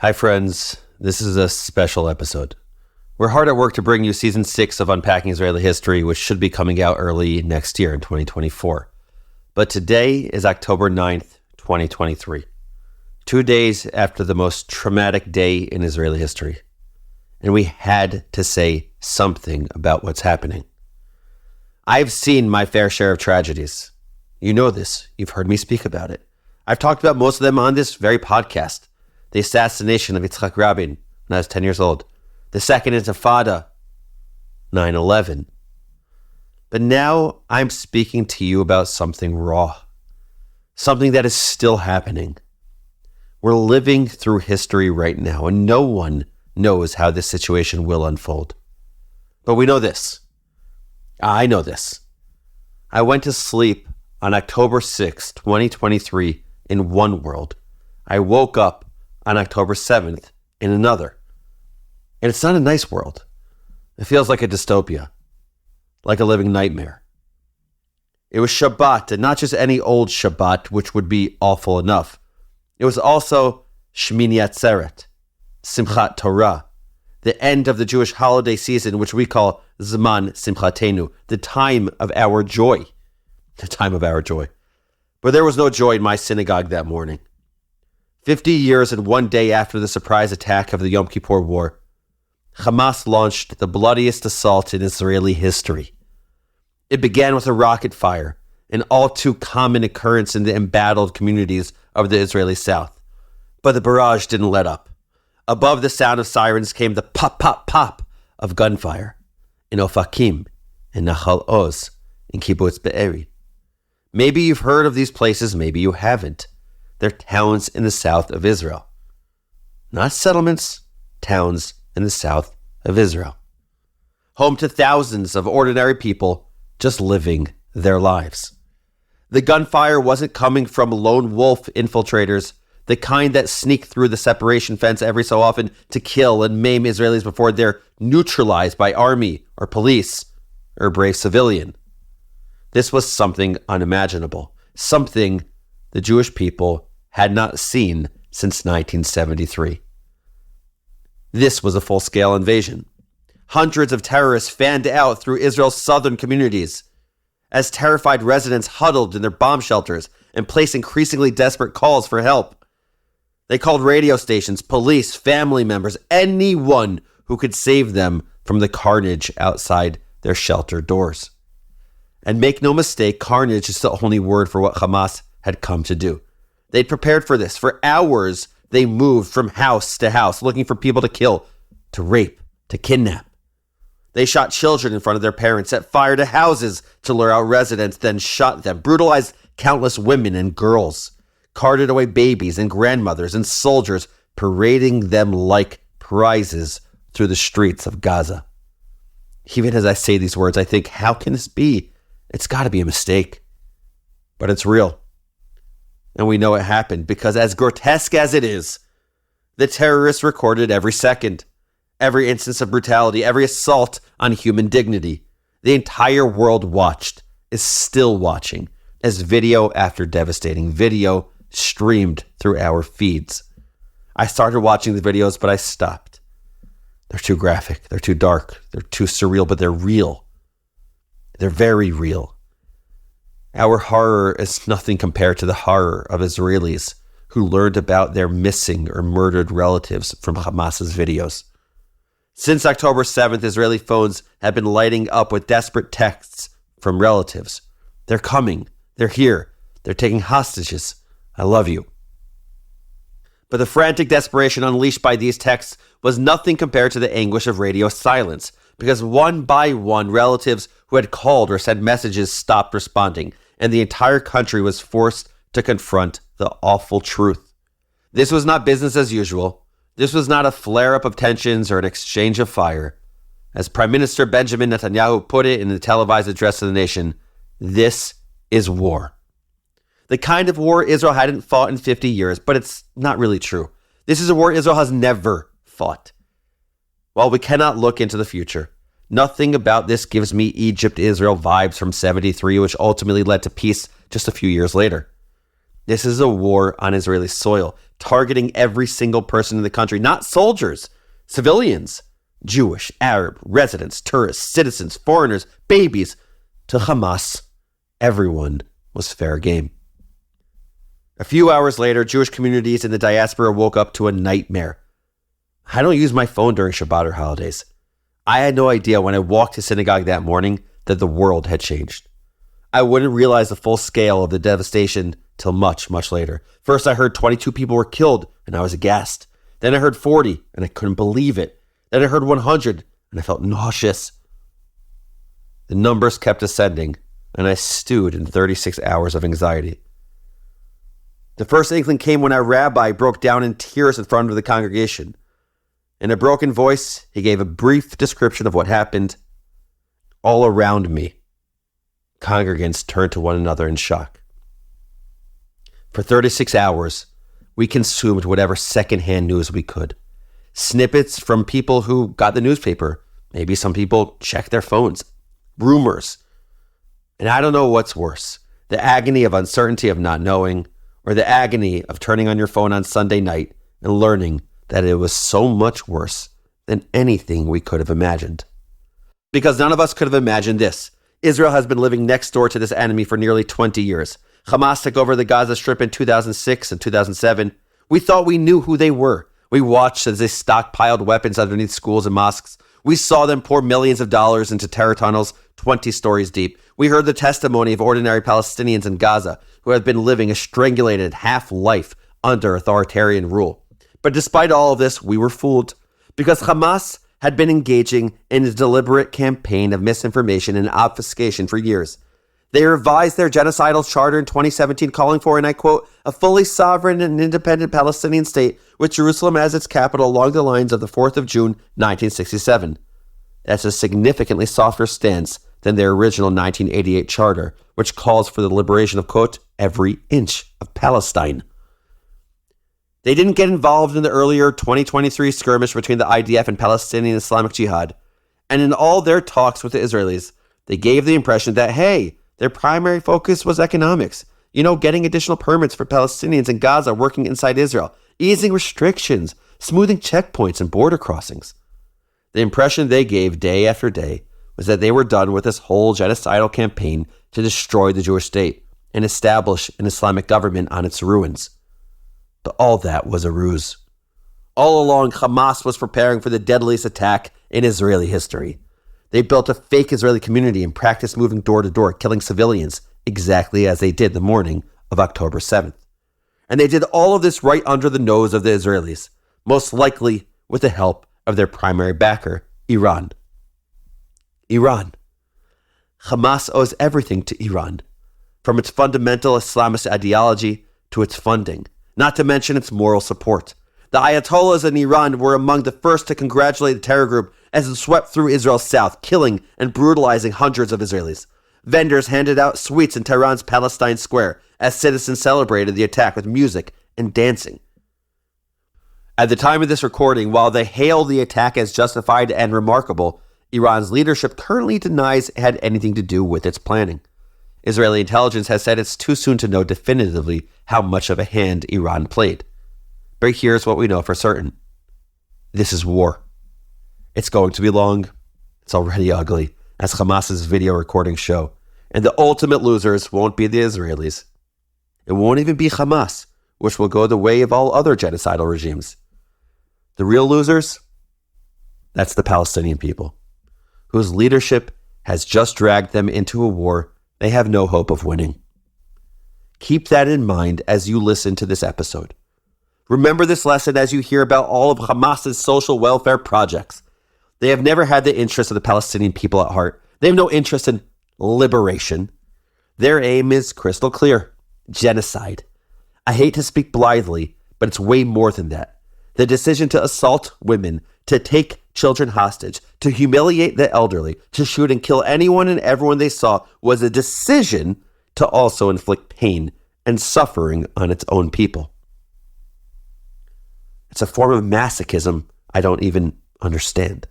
Hi friends, this is a special episode. We're hard at work to bring you season 6 of Unpacking Israeli History, which should be coming out early next year in 2024. But today is October 9th, 2023. 2 days after the most traumatic day in Israeli history. And we had to say something about what's happening. I've seen my fair share of tragedies. You know this. You've heard me speak about it. I've talked about most of them on this very podcast. The assassination of Yitzhak Rabin when I was 10 years old. The Second Intifada, 9/11. But now I'm speaking to you about something raw. Something that is still happening. We're living through history right now, and no one knows how this situation will unfold. But we know this. I know this. I went to sleep on October 6th, 2023 in one world. I woke up on October 7th in another. And it's not a nice world. It feels like a dystopia, like a living nightmare. It was Shabbat, and not just any old Shabbat, which would be awful enough. It was also Shmini Atzeret, Simchat Torah, the end of the Jewish holiday season, which we call Zman Simchatenu, the time of our joy. The time of our joy. But there was no joy in my synagogue that morning. 50 years and 1 day after the surprise attack of the Yom Kippur War, Hamas launched the bloodiest assault in Israeli history. It began with a rocket fire, an all too common occurrence in the embattled communities of the Israeli South. But the barrage didn't let up. Above the sound of sirens came the pop, pop, pop of gunfire in Ofakim, in Nahal Oz, in Kibbutz Be'eri. Maybe you've heard of these places, maybe you haven't. They're towns in the south of Israel. Not settlements, towns in the south of Israel. Home to thousands of ordinary people just living their lives. The gunfire wasn't coming from lone wolf infiltrators, the kind that sneak through the separation fence every so often to kill and maim Israelis before they're neutralized by army or police or a brave civilian. This was something unimaginable, something the Jewish people had not seen since 1973. This was a full-scale invasion. Hundreds of terrorists fanned out through Israel's southern communities as terrified residents huddled in their bomb shelters and placed increasingly desperate calls for help. They called radio stations, police, family members, anyone who could save them from the carnage outside their shelter doors. And make no mistake, carnage is the only word for what Hamas had come to do. They'd prepared for this. For hours, they moved from house to house, looking for people to kill, to rape, to kidnap. They shot children in front of their parents, set fire to houses to lure out residents, then shot them, brutalized countless women and girls, carted away babies and grandmothers and soldiers, parading them like prizes through the streets of Gaza. Even as I say these words, I think, how can this be? It's got to be a mistake. But it's real. And we know it happened because, as grotesque as it is, the terrorists recorded every second, every instance of brutality, every assault on human dignity. The entire world watched, is still watching, as video after devastating video streamed through our feeds. I started watching the videos, but I stopped. They're too graphic, they're too dark, they're too surreal, but they're real. They're very real. Our horror is nothing compared to the horror of Israelis who learned about their missing or murdered relatives from Hamas's videos. Since October 7th, Israeli phones have been lighting up with desperate texts from relatives. They're coming. They're here. They're taking hostages. I love you. But the frantic desperation unleashed by these texts was nothing compared to the anguish of radio silence, because one by one, relatives who had called or sent messages stopped responding, and the entire country was forced to confront the awful truth. This was not business as usual. This was not a flare-up of tensions or an exchange of fire. As Prime Minister Benjamin Netanyahu put it in a televised address to the nation, this is war. The kind of war Israel hadn't fought in 50 years, but it's not really true. This is a war Israel has never fought. While we cannot look into the future, nothing about this gives me Egypt-Israel vibes from 73, which ultimately led to peace just a few years later. This is a war on Israeli soil, targeting every single person in the country, not soldiers, civilians, Jewish, Arab, residents, tourists, citizens, foreigners, babies. To Hamas, everyone was fair game. A few hours later, Jewish communities in the diaspora woke up to a nightmare. I don't use my phone during Shabbat or holidays. I had no idea when I walked to synagogue that morning that the world had changed. I wouldn't realize the full scale of the devastation till much, much later. First, I heard 22 people were killed, and I was aghast. Then I heard 40, and I couldn't believe it. Then I heard 100, and I felt nauseous. The numbers kept ascending, and I stewed in 36 hours of anxiety. The first inkling came when our rabbi broke down in tears in front of the congregation. In a broken voice, he gave a brief description of what happened. All around me, congregants turned to one another in shock. For 36 hours, we consumed whatever secondhand news we could. Snippets from people who got the newspaper. Maybe some people checked their phones. Rumors. And I don't know what's worse, the agony of uncertainty of not knowing, or the agony of turning on your phone on Sunday night and learning that it was so much worse than anything we could have imagined. Because none of us could have imagined this. Israel has been living next door to this enemy for nearly 20 years. Hamas took over the Gaza Strip in 2006 and 2007. We thought we knew who they were. We watched as they stockpiled weapons underneath schools and mosques. We saw them pour millions of dollars into terror tunnels 20 stories deep. We heard the testimony of ordinary Palestinians in Gaza who have been living a strangulated half-life under authoritarian rule. But despite all of this, we were fooled because Hamas had been engaging in a deliberate campaign of misinformation and obfuscation for years. They revised their genocidal charter in 2017, calling for, and I quote, a fully sovereign and independent Palestinian state with Jerusalem as its capital along the lines of the 4th of June, 1967. That's a significantly softer stance than their original 1988 charter, which calls for the liberation of, quote, every inch of Palestine. They didn't get involved in the earlier 2023 skirmish between the IDF and Palestinian Islamic Jihad. And in all their talks with the Israelis, they gave the impression that, hey, their primary focus was economics. Getting additional permits for Palestinians in Gaza working inside Israel, easing restrictions, smoothing checkpoints and border crossings. The impression they gave day after day was that they were done with this whole genocidal campaign to destroy the Jewish state and establish an Islamic government on its ruins. But all that was a ruse. All along, Hamas was preparing for the deadliest attack in Israeli history. They built a fake Israeli community and practiced moving door to door, killing civilians, exactly as they did the morning of October 7th. And they did all of this right under the nose of the Israelis, most likely with the help of their primary backer, Iran. Iran. Hamas owes everything to Iran, from its fundamental Islamist ideology to its funding, not to mention its moral support. The Ayatollahs in Iran were among the first to congratulate the terror group as it swept through Israel's south, killing and brutalizing hundreds of Israelis. Vendors handed out sweets in Tehran's Palestine Square as citizens celebrated the attack with music and dancing. At the time of this recording, while they hail the attack as justified and remarkable, Iran's leadership currently denies it had anything to do with its planning. Israeli intelligence has said it's too soon to know definitively how much of a hand Iran played. But here's what we know for certain. This is war. It's going to be long. It's already ugly, as Hamas's video recordings show. And the ultimate losers won't be the Israelis. It won't even be Hamas, which will go the way of all other genocidal regimes. The real losers? That's the Palestinian people, whose leadership has just dragged them into a war they have no hope of winning. Keep that in mind as you listen to this episode. Remember this lesson as you hear about all of Hamas's social welfare projects. They have never had the interests of the Palestinian people at heart. They have no interest in liberation. Their aim is crystal clear: genocide. I hate to speak blithely, but it's way more than that. The decision to assault women, to take children hostage, to humiliate the elderly, to shoot and kill anyone and everyone they saw was a decision to also inflict pain and suffering on its own people. It's a form of masochism I don't even understand.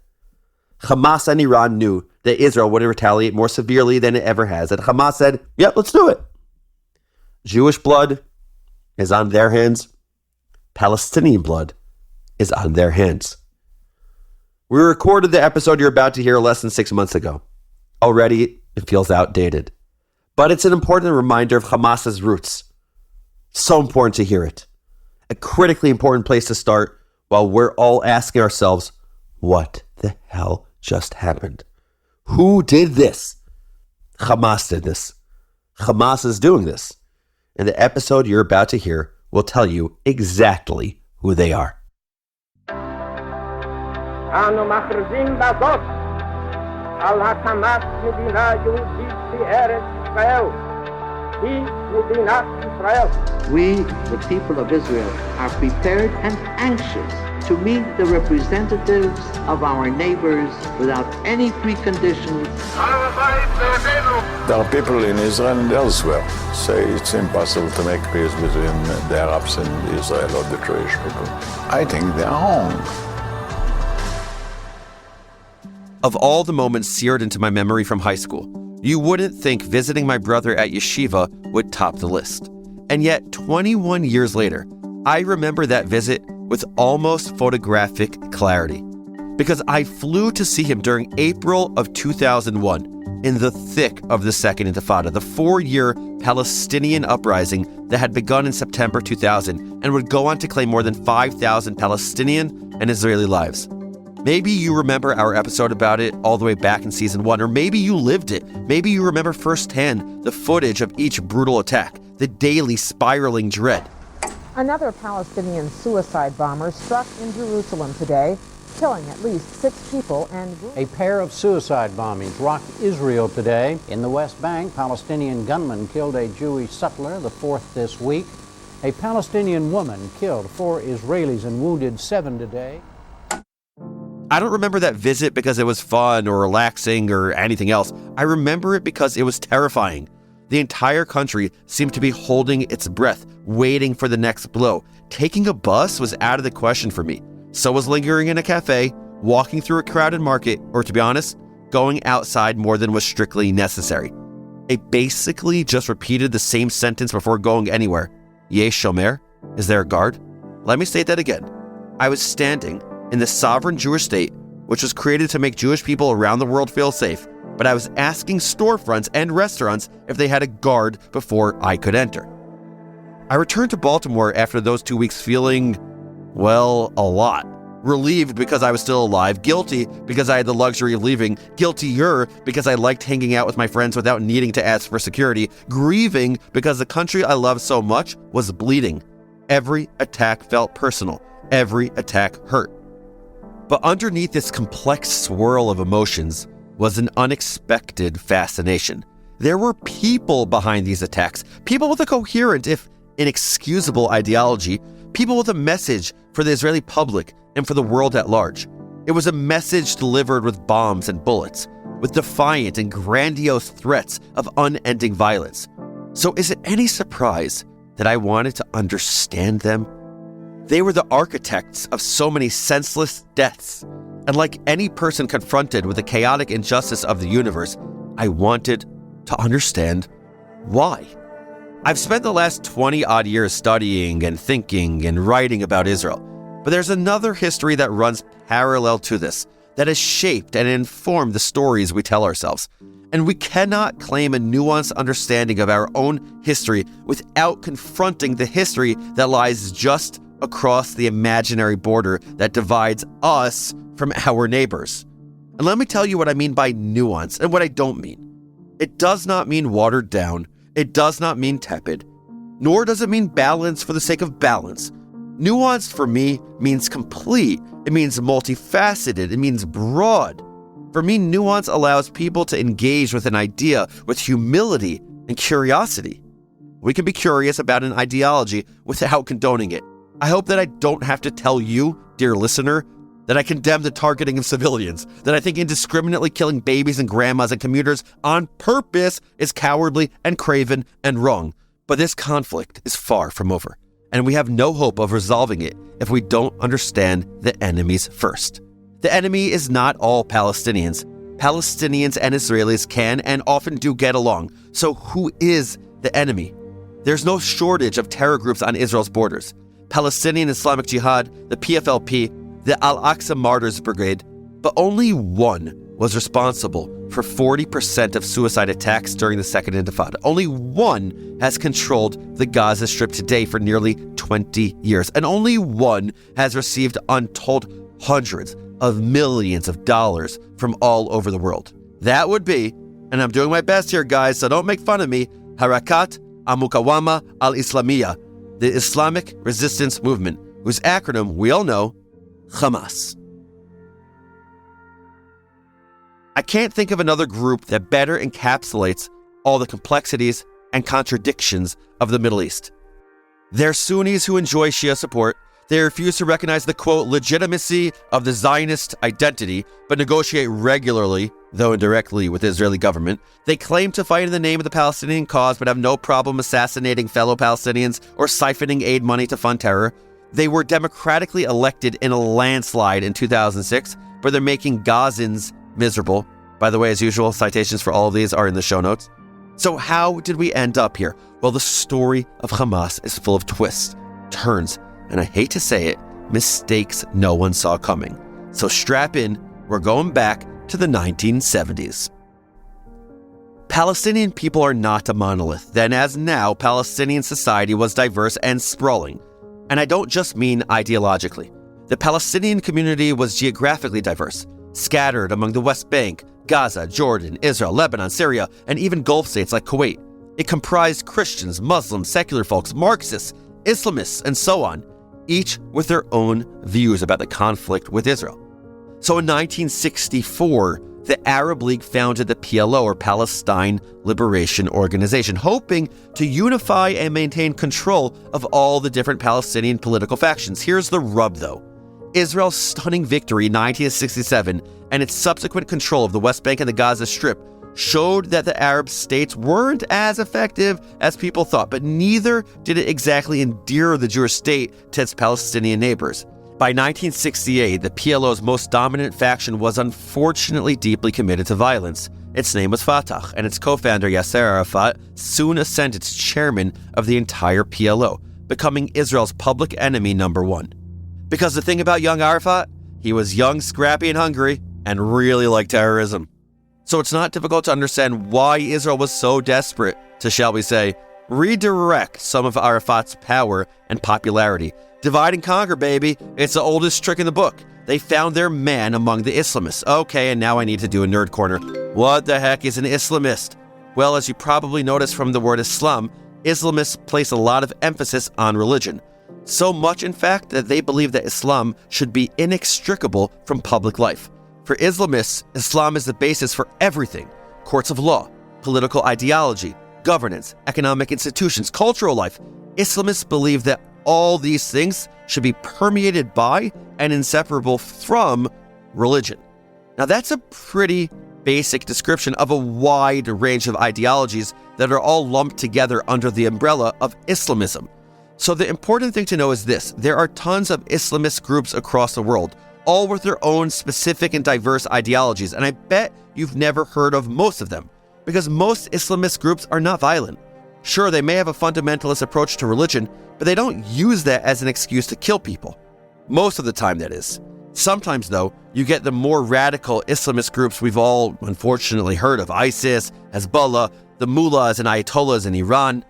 Hamas and Iran knew that Israel would retaliate more severely than it ever has, and Hamas said, yep, let's do it. Jewish blood is on their hands. Palestinian blood is on their hands. We recorded the episode you're about to hear less than 6 months ago. Already, it feels outdated. But it's an important reminder of Hamas's roots. So important to hear it. A critically important place to start while we're all asking ourselves, what the hell just happened? Who did this? Hamas did this. Hamas is doing this. And the episode you're about to hear will tell you exactly who they are. אנו מכריזים בזאת על הקמת מדינה יהודית בארץ ישראל. היא מדינת ישראל. We, the people of Israel, are prepared and anxious to meet the representatives of our neighbors without any preconditions. There are people in Israel and elsewhere say it's impossible to make peace between the Arabs and Israel or the Jewish people. I think they are wrong. Of all the moments seared into my memory from high school, you wouldn't think visiting my brother at yeshiva would top the list. And yet, 21 years later, I remember that visit with almost photographic clarity. Because I flew to see him during April of 2001, in the thick of the Second Intifada, the 4-year Palestinian uprising that had begun in September 2000 and would go on to claim more than 5,000 Palestinian and Israeli lives. Maybe you remember our episode about it all the way back in season 1, or maybe you lived it. Maybe you remember firsthand the footage of each brutal attack, the daily spiraling dread. Another Palestinian suicide bomber struck in Jerusalem today, killing at least 6 people and... A pair of suicide bombings rocked Israel today. In the West Bank, Palestinian gunmen killed a Jewish settler, the 4th this week. A Palestinian woman killed 4 Israelis and wounded 7 today. I don't remember that visit because it was fun or relaxing or anything else. I remember it because it was terrifying. The entire country seemed to be holding its breath, waiting for the next blow. Taking a bus was out of the question for me. So was lingering in a cafe, walking through a crowded market, or to be honest, going outside more than was strictly necessary. I basically just repeated the same sentence before going anywhere. Yesh shomer? Is there a guard? Let me state that again. I was standing in the sovereign Jewish state, which was created to make Jewish people around the world feel safe, but I was asking storefronts and restaurants if they had a guard before I could enter. I returned to Baltimore after those 2 weeks feeling, well, a lot. Relieved because I was still alive, guilty because I had the luxury of leaving, guiltier because I liked hanging out with my friends without needing to ask for security, grieving because the country I loved so much was bleeding. Every attack felt personal. Every attack hurt. But underneath this complex swirl of emotions was an unexpected fascination. There were people behind these attacks, people with a coherent, if inexcusable ideology, people with a message for the Israeli public and for the world at large. It was a message delivered with bombs and bullets, with defiant and grandiose threats of unending violence. So is it any surprise that I wanted to understand them? They were the architects of so many senseless deaths. And like any person confronted with the chaotic injustice of the universe, I wanted to understand why. I've spent the last 20-odd years studying and thinking and writing about Israel. But there's another history that runs parallel to this, that has shaped and informed the stories we tell ourselves. And we cannot claim a nuanced understanding of our own history without confronting the history that lies just across the imaginary border that divides us from our neighbors. And let me tell you what I mean by nuance and what I don't mean. It does not mean watered down. It does not mean tepid. Nor does it mean balance for the sake of balance. Nuance for me means complete. It means multifaceted. It means broad. For me, nuance allows people to engage with an idea with humility and curiosity. We can be curious about an ideology without condoning it. I hope that I don't have to tell you, dear listener, that I condemn the targeting of civilians, that I think indiscriminately killing babies and grandmas and commuters on purpose is cowardly and craven and wrong. But this conflict is far from over, and we have no hope of resolving it if we don't understand the enemies first. The enemy is not all Palestinians. Palestinians and Israelis can and often do get along. So who is the enemy? There's no shortage of terror groups on Israel's borders. Palestinian Islamic Jihad, the PFLP, the Al-Aqsa Martyrs Brigade, but only one was responsible for 40% of suicide attacks during the Second Intifada. Only one has controlled the Gaza Strip today for nearly 20 years, and only one has received untold hundreds of millions of dollars from all over the world. That would be, and I'm doing my best here, guys, so don't make fun of me, Harakat al-Mukawama al-Islamiyya, the Islamic Resistance Movement, whose acronym we all know, Hamas. I can't think of another group that better encapsulates all the complexities and contradictions of the Middle East. They're Sunnis who enjoy Shia support. They refuse to recognize the, quote, legitimacy of the Zionist identity, but negotiate regularly, though indirectly, with the Israeli government. They claim to fight in the name of the Palestinian cause, but have no problem assassinating fellow Palestinians or siphoning aid money to fund terror. They were democratically elected in a landslide in 2006, but they're making Gazans miserable. By the way, as usual, citations for all of these are in the show notes. So how did we end up here? Well, the story of Hamas is full of twists, turns, and I hate to say it, mistakes no one saw coming. So strap in, we're going back to the 1970s. Palestinian people are not a monolith. Then as now, Palestinian society was diverse and sprawling. And I don't just mean ideologically. The Palestinian community was geographically diverse, scattered among the West Bank, Gaza, Jordan, Israel, Lebanon, Syria, and even Gulf states like Kuwait. It comprised Christians, Muslims, secular folks, Marxists, Islamists, and so on, each with their own views about the conflict with Israel. So in 1964, the Arab League founded the PLO, or Palestine Liberation Organization, hoping to unify and maintain control of all the different Palestinian political factions. Here's the rub, though. Israel's stunning victory in 1967 and its subsequent control of the West Bank and the Gaza Strip showed that the Arab states weren't as effective as people thought, but neither did it exactly endear the Jewish state to its Palestinian neighbors. By 1968, the PLO's most dominant faction was unfortunately deeply committed to violence. Its name was Fatah, and its co-founder Yasser Arafat soon ascended as chairman of the entire PLO, becoming Israel's public enemy number one. Because the thing about young Arafat, he was young, scrappy, and hungry, and really liked terrorism. So it's not difficult to understand why Israel was so desperate to, shall we say, redirect some of Arafat's power and popularity. Divide and conquer, baby. It's the oldest trick in the book. They found their man among the Islamists. Okay, and now I need to do a nerd corner. What the heck is an Islamist? Well, as you probably noticed from the word Islam, Islamists place a lot of emphasis on religion. So much, in fact, that they believe that Islam should be inextricable from public life. For Islamists, Islam is the basis for everything: courts of law, political ideology, governance, economic institutions, cultural life. Islamists believe that all these things should be permeated by and inseparable from religion. Now, that's a pretty basic description of a wide range of ideologies that are all lumped together under the umbrella of Islamism. So the important thing to know is this: there are tons of Islamist groups across the world, all with their own specific and diverse ideologies, and I bet you've never heard of most of them, because most Islamist groups are not violent. Sure, they may have a fundamentalist approach to religion, but they don't use that as an excuse to kill people. Most of the time, that is. Sometimes, though, you get the more radical Islamist groups we've all unfortunately heard of: ISIS, Hezbollah, the mullahs and ayatollahs in Iran.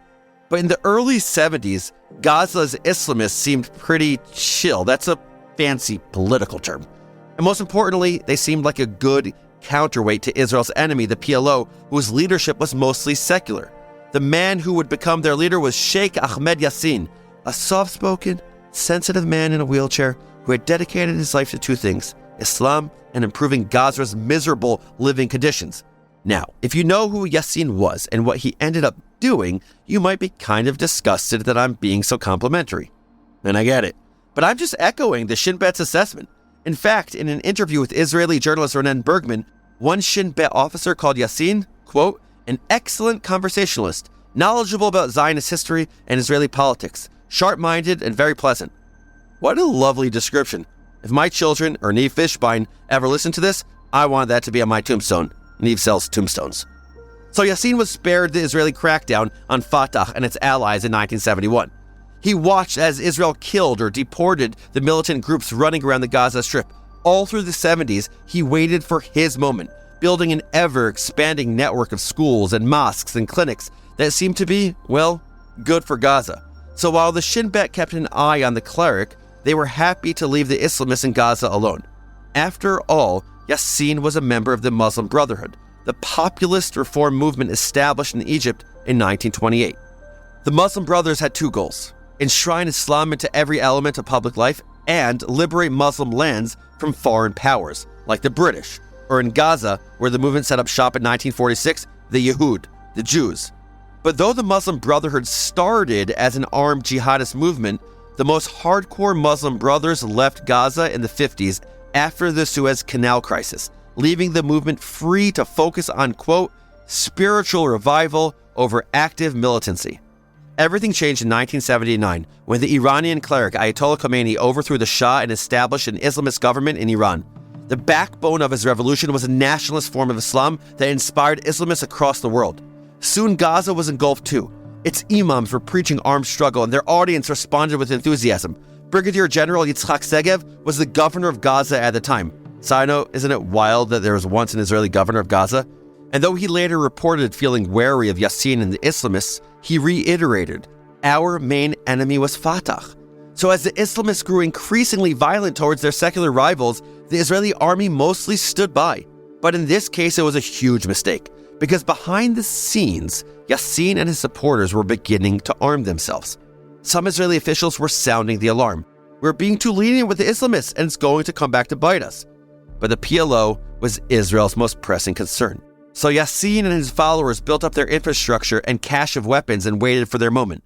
But in the early 70s, Gaza's Islamists seemed pretty chill. That's a fancy political term. And most importantly, they seemed like a good counterweight to Israel's enemy, the PLO, whose leadership was mostly secular. The man who would become their leader was Sheikh Ahmed Yassin, a soft-spoken, sensitive man in a wheelchair who had dedicated his life to two things: Islam and improving Gaza's miserable living conditions. Now, if you know who Yassin was and what he ended up doing, you might be kind of disgusted that I'm being so complimentary. And I get it. But I'm just echoing the Shin Bet's assessment. In fact, in an interview with Israeli journalist Ronen Bergman, one Shin Bet officer called Yassin, quote, an excellent conversationalist, knowledgeable about Zionist history and Israeli politics, sharp-minded and very pleasant. What a lovely description. If my children or Neve Fishbein ever listen to this, I want that to be on my tombstone. Neve sells tombstones. So Yassin was spared the Israeli crackdown on Fatah and its allies in 1971. He watched as Israel killed or deported the militant groups running around the Gaza Strip. All through the 70s, he waited for his moment, building an ever-expanding network of schools and mosques and clinics that seemed to be, well, good for Gaza. So while the Shin Bet kept an eye on the cleric, they were happy to leave the Islamists in Gaza alone. After all, Yassin was a member of the Muslim Brotherhood, the populist reform movement established in Egypt in 1928. The Muslim Brothers had two goals: enshrine Islam into every element of public life and liberate Muslim lands from foreign powers, like the British, or in Gaza, where the movement set up shop in 1946, the Yehud, the Jews. But though the Muslim Brotherhood started as an armed jihadist movement, the most hardcore Muslim Brothers left Gaza in the 50s after the Suez Canal crisis, leaving the movement free to focus on, quote, spiritual revival over active militancy. Everything changed in 1979 when the Iranian cleric Ayatollah Khomeini overthrew the Shah and established an Islamist government in Iran. The backbone of his revolution was a nationalist form of Islam that inspired Islamists across the world. Soon Gaza was engulfed too. Its imams were preaching armed struggle and their audience responded with enthusiasm. Brigadier General Yitzhak Segev was the governor of Gaza at the time. Side note, isn't it wild that there was once an Israeli governor of Gaza? And though he later reported feeling wary of Yassin and the Islamists, he reiterated, our main enemy was Fatah. So as the Islamists grew increasingly violent towards their secular rivals, the Israeli army mostly stood by. But in this case, it was a huge mistake, because behind the scenes, Yassin and his supporters were beginning to arm themselves. Some Israeli officials were sounding the alarm. We're being too lenient with the Islamists and it's going to come back to bite us. But the PLO was Israel's most pressing concern. So Yassin and his followers built up their infrastructure and cache of weapons and waited for their moment.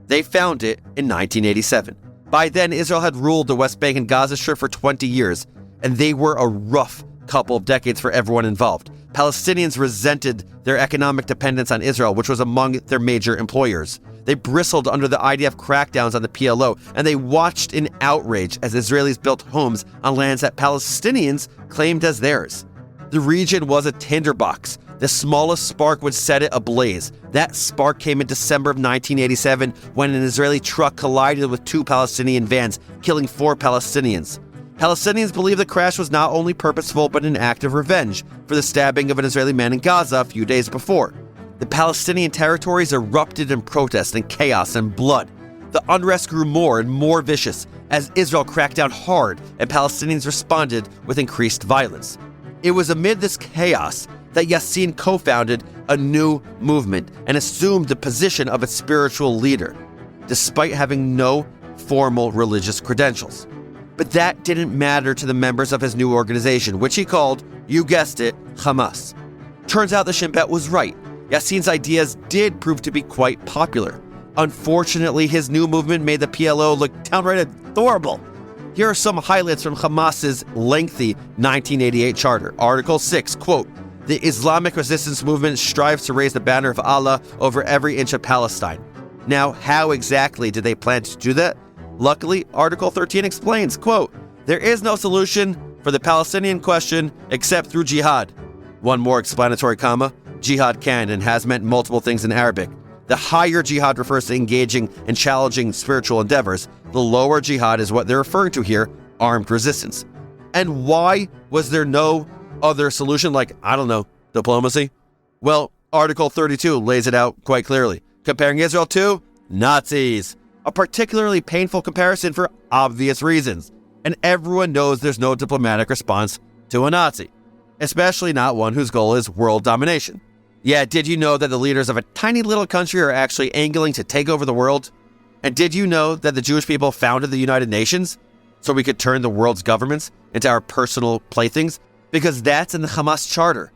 They found it in 1987. By then, Israel had ruled the West Bank and Gaza Strip for 20 years, and they were a rough couple of decades for everyone involved. Palestinians resented their economic dependence on Israel, which was among their major employers. They bristled under the IDF crackdowns on the PLO, and they watched in outrage as Israelis built homes on lands that Palestinians claimed as theirs. The region was a tinderbox. The smallest spark would set it ablaze. That spark came in December of 1987 when an Israeli truck collided with two Palestinian vans, killing 4 Palestinians. Palestinians believe the crash was not only purposeful but an act of revenge for the stabbing of an Israeli man in Gaza a few days before. The Palestinian territories erupted in protest and chaos and blood. The unrest grew more and more vicious as Israel cracked down hard and Palestinians responded with increased violence. It was amid this chaos that Yassin co-founded a new movement and assumed the position of its spiritual leader, despite having no formal religious credentials. But that didn't matter to the members of his new organization, which he called, you guessed it, Hamas. Turns out the Shin Bet was right. Yassin's ideas did prove to be quite popular. Unfortunately, his new movement made the PLO look downright adorable. Here are some highlights from Hamas's lengthy 1988 charter. Article 6, quote, the Islamic resistance movement strives to raise the banner of Allah over every inch of Palestine. Now, how exactly did they plan to do that? Luckily, Article 13 explains, quote, there is no solution for the Palestinian question except through jihad. One more explanatory comma, jihad can and has meant multiple things in Arabic. The higher jihad refers to engaging and challenging spiritual endeavors. The lower jihad is what they're referring to here, armed resistance. And why was there no other solution like, I don't know, diplomacy? Well, Article 32 lays it out quite clearly, comparing Israel to Nazis. A particularly painful comparison for obvious reasons. And everyone knows there's no diplomatic response to a Nazi, especially not one whose goal is world domination. Yeah, did you know that the leaders of a tiny little country are actually angling to take over the world? And did you know that the Jewish people founded the United Nations so we could turn the world's governments into our personal playthings? Because that's in the Hamas charter.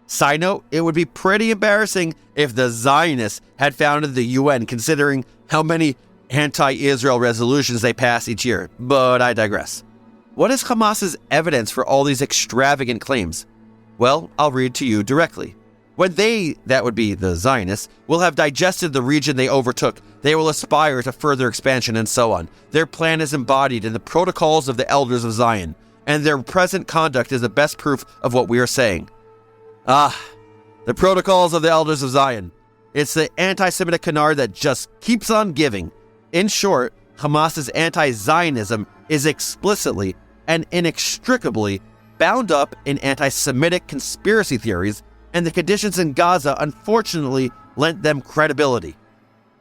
Side note, it would be pretty embarrassing if the Zionists had founded the UN, considering how many anti-Israel resolutions they pass each year. But I digress. What is Hamas's evidence for all these extravagant claims? Well, I'll read to you directly. When they, that would be the Zionists, will have digested the region they overtook, they will aspire to further expansion and so on. Their plan is embodied in the protocols of the elders of Zion, and their present conduct is the best proof of what we are saying. The protocols of the elders of Zion. It's the anti-Semitic canard that just keeps on giving. In short, Hamas's anti-Zionism is explicitly and inextricably bound up in anti-Semitic conspiracy theories, and the conditions in Gaza unfortunately lent them credibility.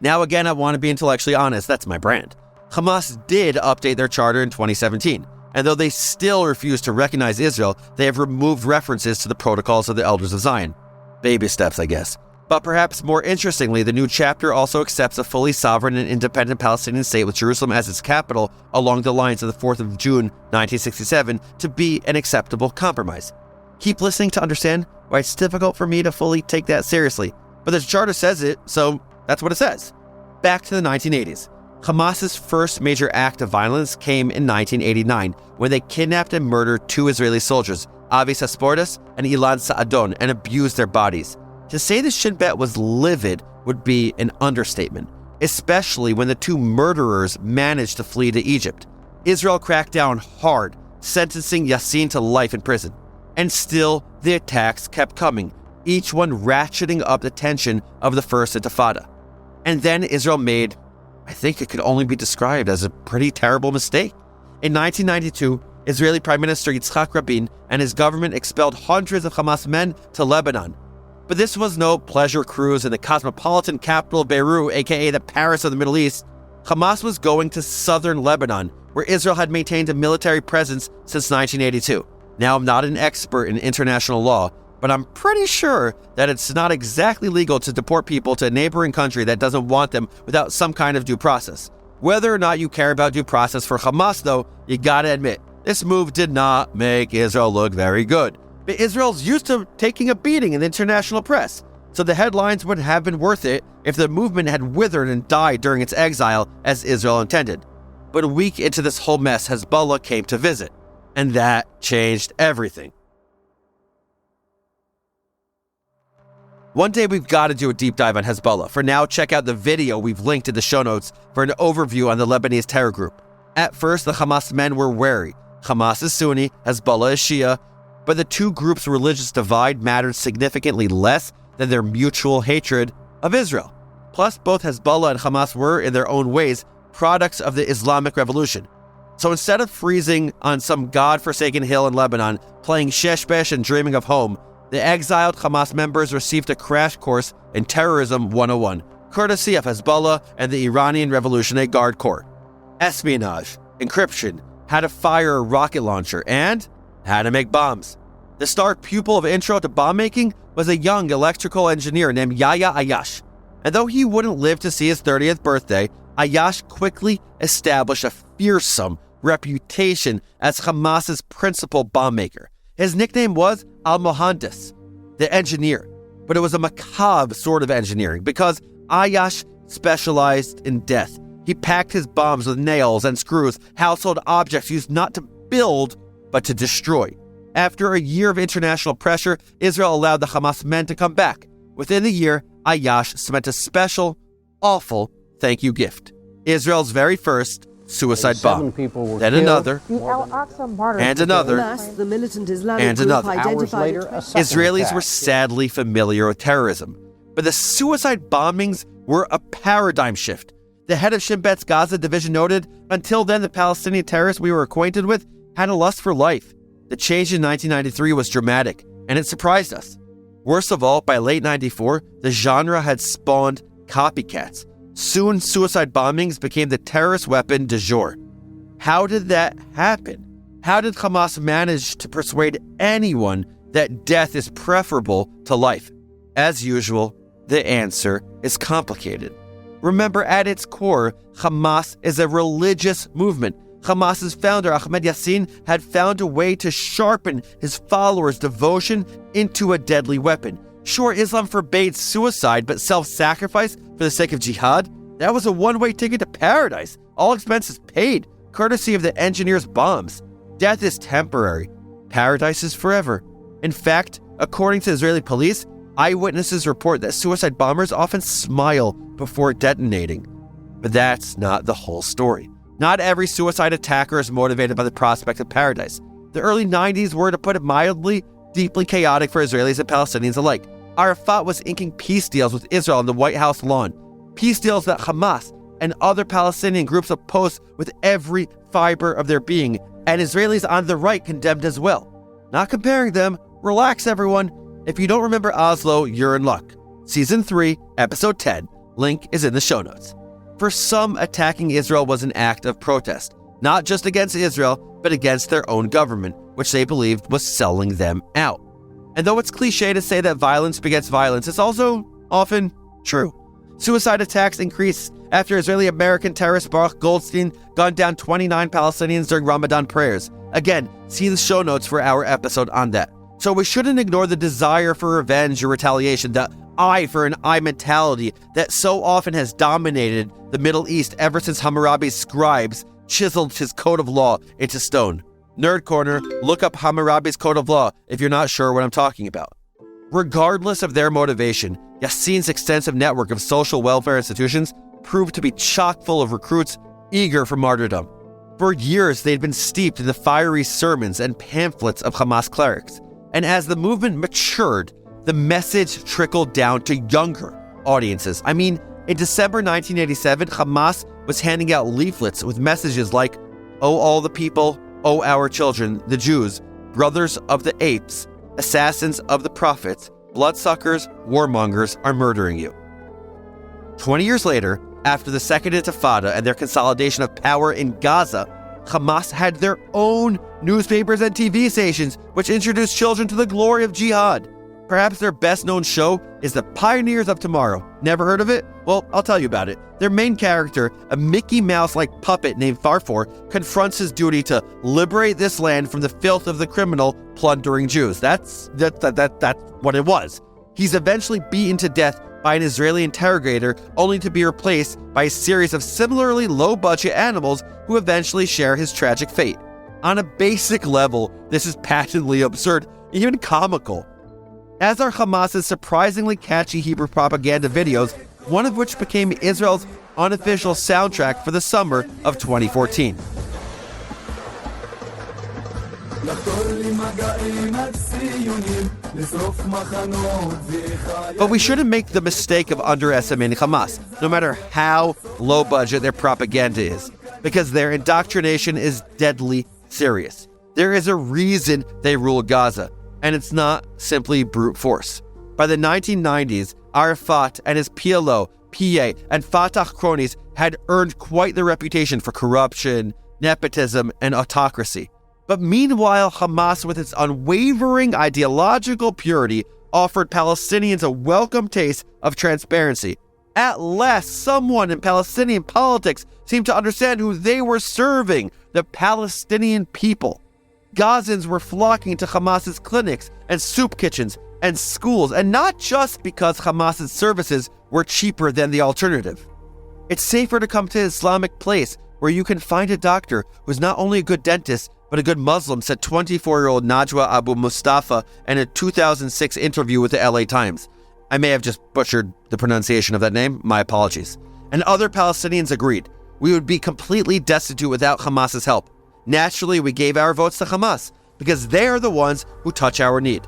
Now again, I want to be intellectually honest, that's my brand. Hamas did update their charter in 2017, and though they still refuse to recognize Israel, they have removed references to the protocols of the Elders of Zion. Baby steps, I guess. But perhaps more interestingly, the new chapter also accepts a fully sovereign and independent Palestinian state with Jerusalem as its capital along the lines of the 4th of June 1967 to be an acceptable compromise. Keep listening to understand why it's difficult for me to fully take that seriously, but the charter says it, so that's what it says. Back to the 1980s. Hamas's first major act of violence came in 1989 when they kidnapped and murdered 2 Israeli soldiers, Avi Sasportas and Ilan Sa'adon, and abused their bodies. To say the Shin Bet was livid would be an understatement, especially when the 2 murderers managed to flee to Egypt. Israel cracked down hard, sentencing Yassin to life in prison. And still, the attacks kept coming, each one ratcheting up the tension of the First Intifada. And then Israel made, I think it could only be described as a pretty terrible mistake. In 1992, Israeli Prime Minister Yitzhak Rabin and his government expelled hundreds of Hamas men to Lebanon. But this was no pleasure cruise in the cosmopolitan capital of Beirut, aka the Paris of the Middle East. Hamas was going to southern Lebanon, where Israel had maintained a military presence since 1982. Now, I'm not an expert in international law, but I'm pretty sure that it's not exactly legal to deport people to a neighboring country that doesn't want them without some kind of due process. Whether or not you care about due process for Hamas, though, you gotta admit, this move did not make Israel look very good. But Israel's used to taking a beating in the international press, so the headlines would have been worth it if the movement had withered and died during its exile as Israel intended. But a week into this whole mess, Hezbollah came to visit, and that changed everything. One day we've got to do a deep dive on Hezbollah. For now, check out the video we've linked in the show notes for an overview on the Lebanese terror group. At first, the Hamas men were wary. Hamas is Sunni, Hezbollah is Shia, but the 2 groups' religious divide mattered significantly less than their mutual hatred of Israel. Plus, both Hezbollah and Hamas were, in their own ways, products of the Islamic Revolution. So instead of freezing on some god-forsaken hill in Lebanon, playing sheshbesh and dreaming of home, the exiled Hamas members received a crash course in Terrorism 101, courtesy of Hezbollah and the Iranian Revolutionary Guard Corps. Espionage, encryption, how to fire a rocket launcher, and how to make bombs. The star pupil of Intro to Bomb Making was a young electrical engineer named Yahya Ayash. And though he wouldn't live to see his 30th birthday, Ayash quickly established a fearsome reputation as Hamas's principal bomb maker. His nickname was Al-Mohandis, the engineer, but it was a macabre sort of engineering because Ayash specialized in death. He packed his bombs with nails and screws, household objects used not to build, but to destroy. After a year of international pressure, Israel allowed the Hamas men to come back. Within the year, Ayash sent a special, awful thank you gift. Israel's very first suicide bomb. Then another, and another, and another. Hours later, a second Israelis attack. were sadly familiar with terrorism, but the suicide bombings were a paradigm shift. The head of Shin Bet's Gaza division noted, until then the Palestinian terrorists we were acquainted with had a lust for life. The change in 1993 was dramatic, and it surprised us. Worst of all, by late 94, the genre had spawned copycats. Soon, suicide bombings became the terrorist weapon du jour. How did that happen? How did Hamas manage to persuade anyone that death is preferable to life? As usual, the answer is complicated. Remember, at its core, Hamas is a religious movement. Hamas's founder, Ahmed Yassin, had found a way to sharpen his followers' devotion into a deadly weapon. Sure, Islam forbade suicide, but self-sacrifice for the sake of jihad? That was a one-way ticket to paradise. All expenses paid, courtesy of the engineer's bombs. Death is temporary. Paradise is forever. In fact, according to Israeli police, eyewitnesses report that suicide bombers often smile before detonating. But that's not the whole story. Not every suicide attacker is motivated by the prospect of paradise. The early 90s were, to put it mildly, deeply chaotic for Israelis and Palestinians alike. Arafat was inking peace deals with Israel on the White House lawn. Peace deals that Hamas and other Palestinian groups opposed with every fiber of their being, and Israelis on the right condemned as well. Not comparing them. Relax, everyone. If you don't remember Oslo, you're in luck. Season 3, Episode 10. Link is in the show notes. For some, attacking Israel was an act of protest, not just against Israel, but against their own government, which they believed was selling them out. And though it's cliche to say that violence begets violence, it's also often true. Suicide attacks increased after Israeli-American terrorist Baruch Goldstein gunned down 29 Palestinians during Ramadan prayers. Again, see the show notes for our episode on that. So we shouldn't ignore the desire for revenge or retaliation, the eye for an eye mentality that so often has dominated the Middle East ever since Hammurabi's scribes chiseled his code of law into stone. Nerd Corner, look up Hammurabi's code of law if you're not sure what I'm talking about. Regardless of their motivation, Yassin's extensive network of social welfare institutions proved to be chock full of recruits eager for martyrdom. For years, they'd been steeped in the fiery sermons and pamphlets of Hamas clerics. And as the movement matured, the message trickled down to younger audiences. I mean, in December 1987, Hamas was handing out leaflets with messages like, "Oh, all the people, oh, our children, the Jews, brothers of the apes, assassins of the prophets, bloodsuckers, warmongers are murdering you." 20 years later, after the Second Intifada and their consolidation of power in Gaza, Hamas had their own newspapers and TV stations, which introduced children to the glory of jihad. Perhaps their best-known show is The Pioneers of Tomorrow. Never heard of it? Well, I'll tell you about it. Their main character, a Mickey Mouse-like puppet named Farfor, confronts his duty to liberate this land from the filth of the criminal plundering Jews. That's what it was. He's eventually beaten to death by an Israeli interrogator, only to be replaced by a series of similarly low-budget animals who eventually share his tragic fate. On a basic level, this is patently absurd, even comical. As are Hamas's surprisingly catchy Hebrew propaganda videos, one of which became Israel's unofficial soundtrack for the summer of 2014. But we shouldn't make the mistake of underestimating Hamas, no matter how low budget their propaganda is, because their indoctrination is deadly serious. There is a reason they rule Gaza, and it's not simply brute force. By the 1990s, Arafat and his PLO, PA, and Fatah cronies had earned quite the reputation for corruption, nepotism, and autocracy. But meanwhile, Hamas, with its unwavering ideological purity, offered Palestinians a welcome taste of transparency. At last, someone in Palestinian politics seemed to understand who they were serving, the Palestinian people. Gazans were flocking to Hamas's clinics and soup kitchens and schools, and not just because Hamas's services were cheaper than the alternative. It's safer to come to an Islamic place where you can find a doctor who's not only a good dentist, but a good Muslim, said 24-year-old Najwa Abu Mustafa in a 2006 interview with the LA Times. I may have just butchered the pronunciation of that name, my apologies. And other Palestinians agreed. We would be completely destitute without Hamas's help. Naturally, we gave our votes to Hamas because they are the ones who touch our need.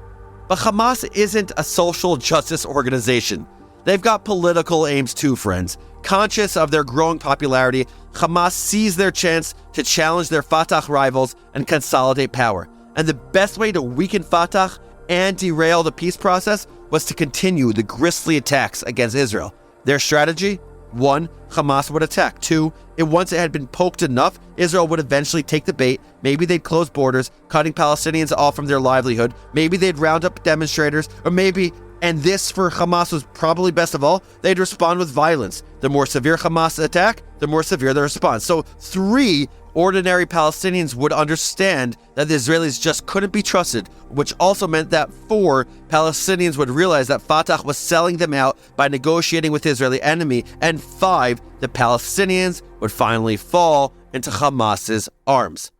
But Hamas isn't a social justice organization. They've got political aims too, friends. Conscious of their growing popularity, Hamas seized their chance to challenge their Fatah rivals and consolidate power. And the best way to weaken Fatah and derail the peace process was to continue the grisly attacks against Israel. Their strategy? 1, Hamas would attack. 2, once it had been poked enough, Israel would eventually take the bait. Maybe they'd close borders, cutting Palestinians off from their livelihood. Maybe they'd round up demonstrators, or maybe, and this for Hamas was probably best of all, they'd respond with violence. The more severe Hamas attack, the more severe the response. So 3, ordinary Palestinians would understand that the Israelis just couldn't be trusted, which also meant that 4, Palestinians would realize that Fatah was selling them out by negotiating with the Israeli enemy, and 5, the Palestinians would finally fall into Hamas's arms.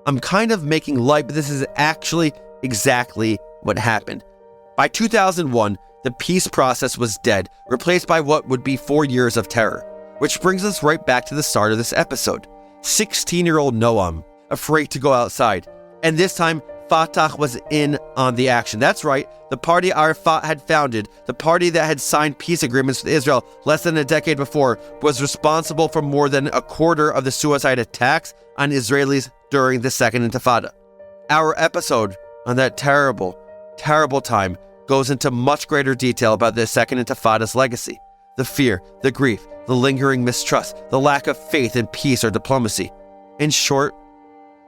I'm kind of making light, but this is actually exactly what happened. By 2001, the peace process was dead, replaced by what would be 4 years of terror. Which brings us right back to the start of this episode. 16-year-old Noam, afraid to go outside. And this time, Fatah was in on the action. That's right, the party Arafat had founded, the party that had signed peace agreements with Israel less than a decade before, was responsible for more than a quarter of the suicide attacks on Israelis during the Second Intifada. Our episode on that terrible, terrible time goes into much greater detail about the Second Intifada's legacy. The fear, the grief, the lingering mistrust, the lack of faith in peace or diplomacy. In short,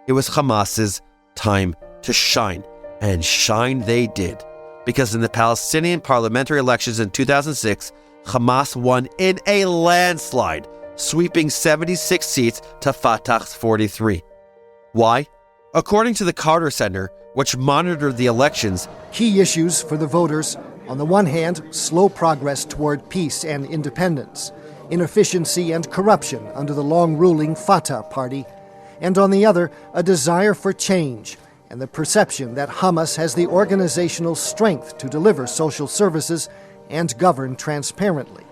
it was Hamas's time to shine, and shine they did. Because in the Palestinian parliamentary elections in 2006, Hamas won in a landslide, sweeping 76 seats to Fatah's 43. Why? According to the Carter Center, which monitored the elections, key issues for the voters: on the one hand, slow progress toward peace and independence, inefficiency and corruption under the long-ruling Fatah party, and on the other, a desire for change and the perception that Hamas has the organizational strength to deliver social services and govern transparently.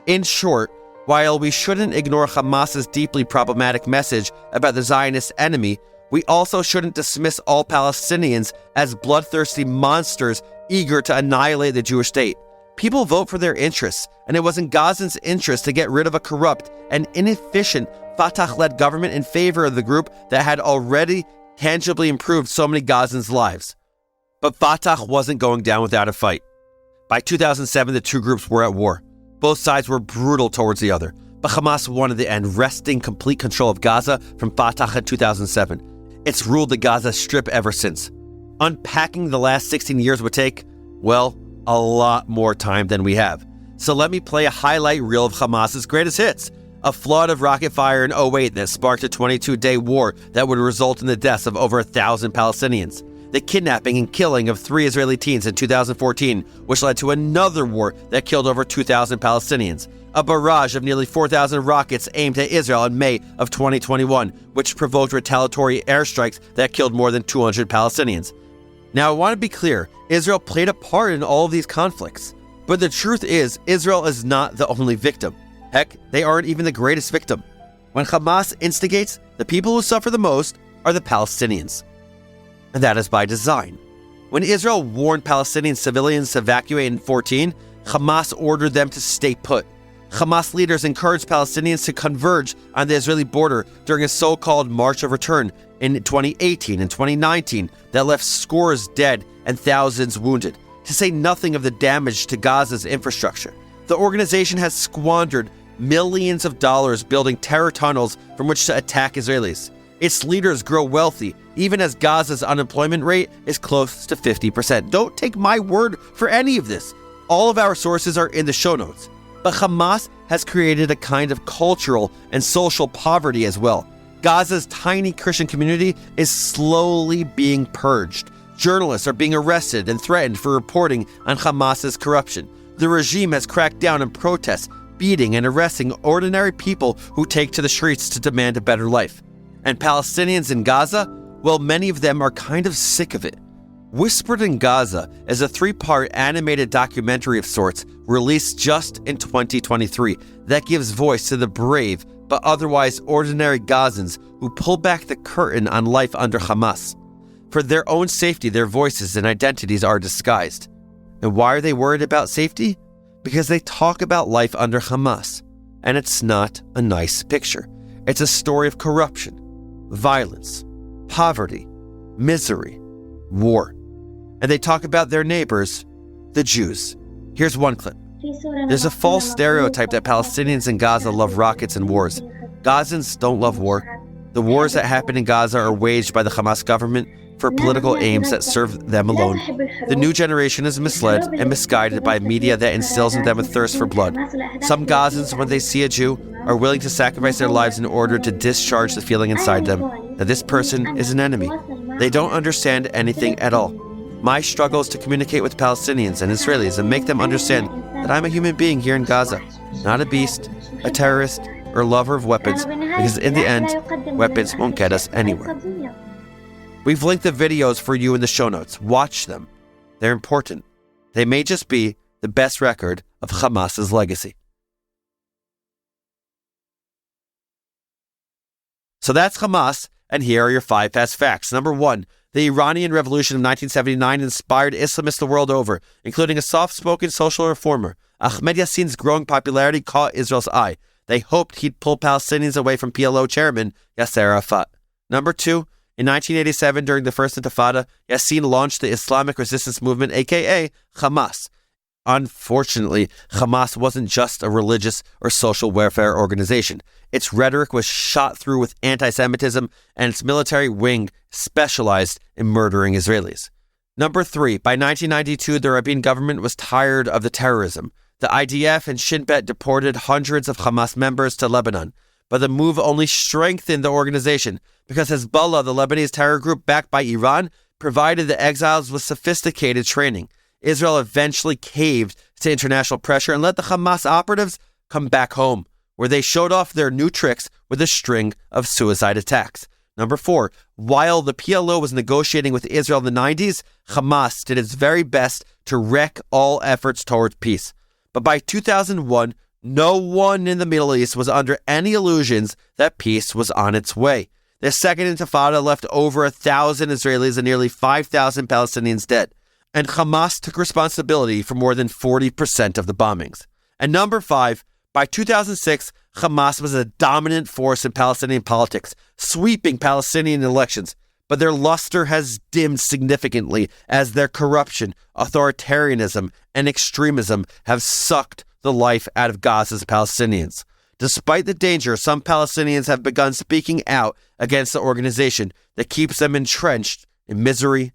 In short, while we shouldn't ignore Hamas's deeply problematic message about the Zionist enemy, we also shouldn't dismiss all Palestinians as bloodthirsty monsters eager to annihilate the Jewish state. People vote for their interests, and it was in Gazans' interest to get rid of a corrupt and inefficient Fatah-led government in favor of the group that had already tangibly improved so many Gazans' lives. But Fatah wasn't going down without a fight. By 2007, the two groups were at war. Both sides were brutal towards the other, but Hamas wanted the end, wresting complete control of Gaza from Fatah in 2007. It's ruled the Gaza Strip ever since. Unpacking the last 16 years would take, well, a lot more time than we have. So let me play a highlight reel of Hamas's greatest hits. A flood of rocket fire in 2008 that sparked a 22-day war that would result in the deaths of over 1,000 Palestinians. The kidnapping and killing of 3 Israeli teens in 2014, which led to another war that killed over 2,000 Palestinians. A barrage of nearly 4,000 rockets aimed at Israel in May of 2021, which provoked retaliatory airstrikes that killed more than 200 Palestinians. Now, I want to be clear, Israel played a part in all of these conflicts. But the truth is, Israel is not the only victim. Heck, they aren't even the greatest victim. When Hamas instigates, the people who suffer the most are the Palestinians. And that is by design. When Israel warned Palestinian civilians to evacuate in 2014, Hamas ordered them to stay put. Hamas leaders encouraged Palestinians to converge on the Israeli border during a so-called March of Return in 2018 and 2019 that left scores dead and thousands wounded, to say nothing of the damage to Gaza's infrastructure. The organization has squandered millions of dollars building terror tunnels from which to attack Israelis. Its leaders grow wealthy, even as Gaza's unemployment rate is close to 50%. Don't take my word for any of this. All of our sources are in the show notes. But Hamas has created a kind of cultural and social poverty as well. Gaza's tiny Christian community is slowly being purged. Journalists are being arrested and threatened for reporting on Hamas's corruption. The regime has cracked down on protests, beating and arresting ordinary people who take to the streets to demand a better life. And Palestinians in Gaza, well, many of them are kind of sick of it. Whispered in Gaza is a 3-part animated documentary of sorts released just in 2023 that gives voice to the brave but otherwise ordinary Gazans who pull back the curtain on life under Hamas. For their own safety, their voices and identities are disguised. And why are they worried about safety? Because they talk about life under Hamas. And it's not a nice picture. It's a story of corruption, violence, poverty, misery, war. And they talk about their neighbors, the Jews. Here's one clip. There's a false stereotype that Palestinians in Gaza love rockets and wars. Gazans don't love war. The wars that happen in Gaza are waged by the Hamas government for political aims that serve them alone. The new generation is misled and misguided by media that instills in them a thirst for blood. Some Gazans, when they see a Jew, are willing to sacrifice their lives in order to discharge the feeling inside them that this person is an enemy. They don't understand anything at all. My struggle is to communicate with Palestinians and Israelis and make them understand that I'm a human being here in Gaza, not a beast, a terrorist, or a lover of weapons, because in the end, weapons won't get us anywhere. We've linked the videos for you in the show notes. Watch them. They're important. They may just be the best record of Hamas's legacy. So that's Hamas, and here are your 5 fast facts. Number 1, The Iranian Revolution of 1979 inspired Islamists the world over, including a soft-spoken social reformer. Ahmed Yassin's growing popularity caught Israel's eye. They hoped he'd pull Palestinians away from PLO chairman Yasser Arafat. Number 2, in 1987, during the First Intifada, Yassin launched the Islamic resistance movement, aka Hamas. Unfortunately, Hamas wasn't just a religious or social welfare organization. Its rhetoric was shot through with anti-Semitism, and its military wing specialized in murdering Israelis. Number 3, by 1992, the Rabin government was tired of the terrorism. The IDF and Shin Bet deported hundreds of Hamas members to Lebanon, but the move only strengthened the organization because Hezbollah, the Lebanese terror group backed by Iran, provided the exiles with sophisticated training. Israel eventually caved to international pressure and let the Hamas operatives come back home, where they showed off their new tricks with a string of suicide attacks. Number 4, while the PLO was negotiating with Israel in the 90s, Hamas did its very best to wreck all efforts towards peace. But by 2001, no one in the Middle East was under any illusions that peace was on its way. The Second Intifada left over 1,000 Israelis and nearly 5,000 Palestinians dead. And Hamas took responsibility for more than 40% of the bombings. And number 5, by 2006, Hamas was a dominant force in Palestinian politics, sweeping Palestinian elections. But their luster has dimmed significantly as their corruption, authoritarianism, and extremism have sucked the life out of Gaza's Palestinians. Despite the danger, some Palestinians have begun speaking out against the organization that keeps them entrenched in misery,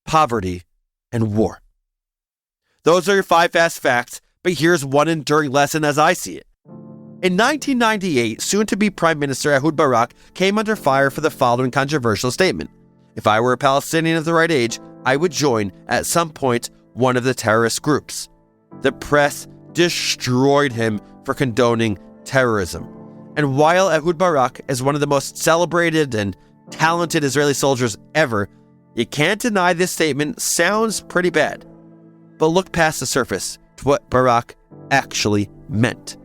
poverty, and war. Those are your 5 fast facts, but here's one enduring lesson as I see it. In 1998, soon-to-be Prime Minister Ehud Barak came under fire for the following controversial statement. If I were a Palestinian of the right age, I would join, at some point, one of the terrorist groups. The press destroyed him for condoning terrorism. And while Ehud Barak is one of the most celebrated and talented Israeli soldiers ever, you can't deny this statement sounds pretty bad. But look past the surface to what Barak actually meant.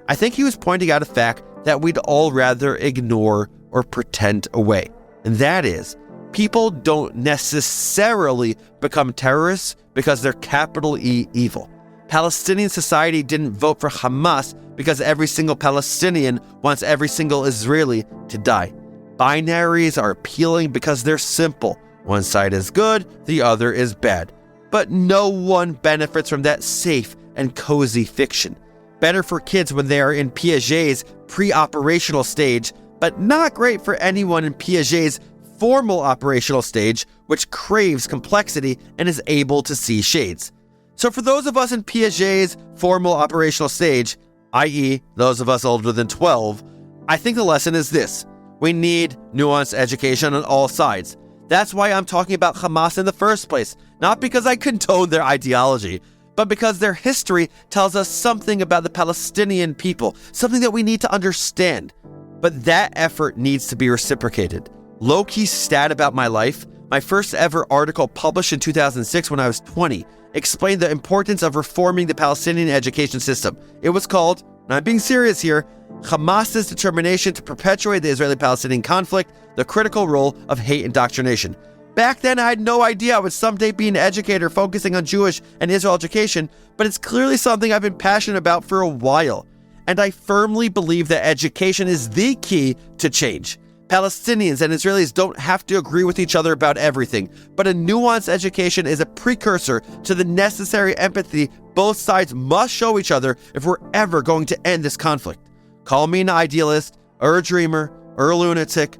I think he was pointing out a fact that we'd all rather ignore or pretend away. And that is, people don't necessarily become terrorists because they're capital E evil. Palestinian society didn't vote for Hamas because every single Palestinian wants every single Israeli to die. Binaries are appealing because they're simple. One side is good, the other is bad. But no one benefits from that safe and cozy fiction. Better for kids when they are in Piaget's pre-operational stage, but not great for anyone in Piaget's formal operational stage, which craves complexity and is able to see shades. So for those of us in Piaget's formal operational stage, i.e. those of us older than 12, I think the lesson is this. We need nuanced education on all sides. That's why I'm talking about Hamas in the first place, not because I condone their ideology, but because their history tells us something about the Palestinian people, something that we need to understand. But that effort needs to be reciprocated. Low-key stat about my life, my first ever article published in 2006 when I was 20 explained the importance of reforming the Palestinian education system. It was called, and I'm being serious here, Hamas's determination to perpetuate the Israeli-Palestinian conflict, the critical role of hate indoctrination. Back then, I had no idea I would someday be an educator focusing on Jewish and Israel education, but it's clearly something I've been passionate about for a while. And I firmly believe that education is the key to change. Palestinians and Israelis don't have to agree with each other about everything, but a nuanced education is a precursor to the necessary empathy both sides must show each other if we're ever going to end this conflict. Call me an idealist, or a dreamer, or a lunatic,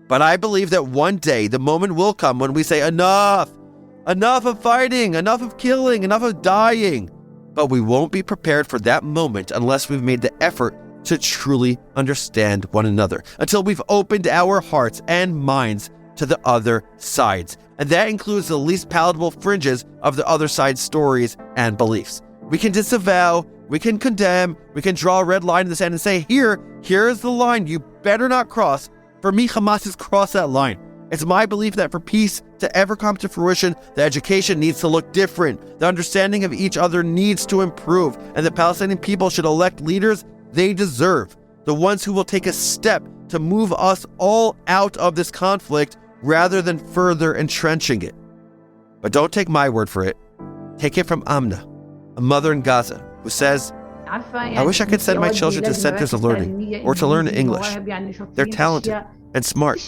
but I believe that one day the moment will come when we say enough of fighting, enough of killing, enough of dying. But we won't be prepared for that moment unless we've made the effort to truly understand one another, until we've opened our hearts and minds to the other sides. And that includes the least palatable fringes of the other side's stories and beliefs. We can disavow, we can condemn, we can draw a red line in the sand and say, here's the line you better not cross. For me, Hamas has crossed that line. It's my belief that for peace to ever come to fruition, the education needs to look different. The understanding of each other needs to improve, and the Palestinian people should elect leaders they deserve. The ones who will take a step to move us all out of this conflict rather than further entrenching it. But don't take my word for it. Take it from Amna, a mother in Gaza, who says, I wish I could send my children to centers of learning or to learn English. They're talented and smart,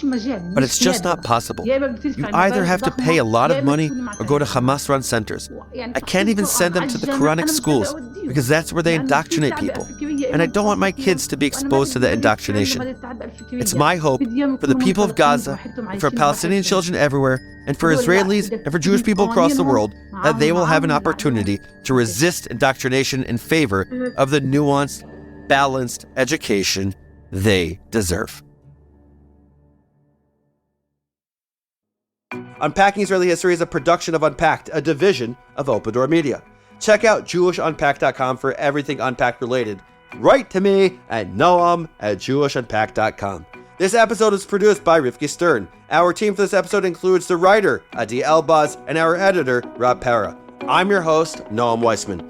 but it's just not possible. You either have to pay a lot of money or go to Hamas-run centers. I can't even send them to the Quranic schools because that's where they indoctrinate people, and I don't want my kids to be exposed to that indoctrination. It's my hope for the people of Gaza and for Palestinian children everywhere and for Israelis and for Jewish people across the world that they will have an opportunity to resist indoctrination in favor of the nuanced, balanced education they deserve. Unpacking Israeli History is a production of Unpacked, a division of Open Door Media. Check out JewishUnpacked.com for everything Unpacked related. Write to me at noam@JewishUnpacked.com. This episode is produced by Rivki Stern. Our team for this episode includes the writer, Adi Elbaz, and our editor, Rob Para. I'm your host, Noam Weissman.